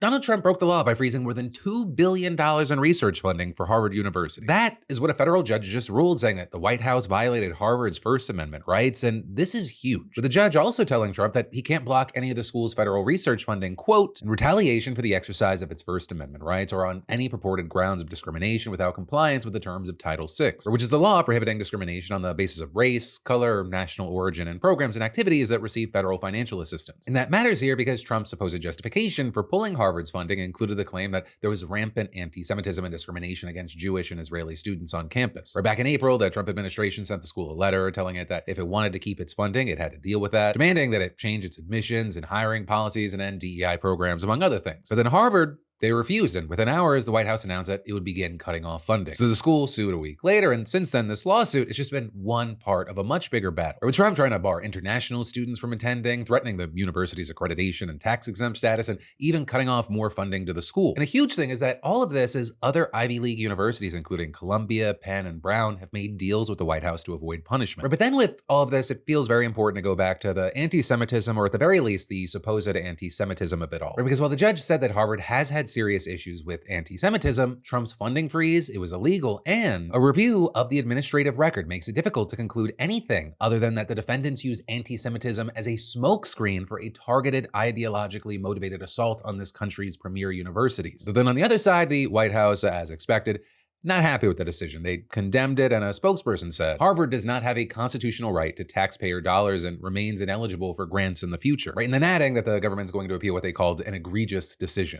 Donald Trump broke the law by freezing more than $2 billion in research funding for Harvard University. That is what a federal judge just ruled, saying that the White House violated Harvard's First Amendment rights, and this is huge. With the judge also telling Trump that he can't block any of the school's federal research funding, quote, in retaliation for the exercise of its First Amendment rights or on any purported grounds of discrimination without compliance with the terms of Title VI, which is the law prohibiting discrimination on the basis of race, color, national origin, and programs and activities that receive federal financial assistance. And that matters here because Trump's supposed justification for pulling Harvard's funding included the claim that there was rampant anti-Semitism and discrimination against Jewish and Israeli students on campus. Or back in April, the Trump administration sent the school a letter telling it that if it wanted to keep its funding, it had to deal with that, demanding that it change its admissions and hiring policies and end DEI programs, among other things. But then Harvard, they refused, and within hours, the White House announced that it would begin cutting off funding. So the school sued a week later, and since then, this lawsuit has just been one part of a much bigger battle. With Trump trying to bar international students from attending, threatening the university's accreditation and tax-exempt status, and even cutting off more funding to the school. And a huge thing is that all of this is other Ivy League universities, including Columbia, Penn, and Brown, have made deals with the White House to avoid punishment. But then with all of this, it feels very important to go back to the anti-Semitism, or at the very least, the supposed anti-Semitism of it all. Because while the judge said that Harvard has had serious issues with anti-Semitism, Trump's funding freeze, it was illegal, and a review of the administrative record makes it difficult to conclude anything other than that the defendants use anti-Semitism as a smokescreen for a targeted, ideologically motivated assault on this country's premier universities. So then on the other side, the White House, as expected, not happy with the decision. They condemned it, and a spokesperson said, Harvard does not have a constitutional right to taxpayer dollars and remains ineligible for grants in the future. Right? And then adding that the government's going to appeal what they called an egregious decision.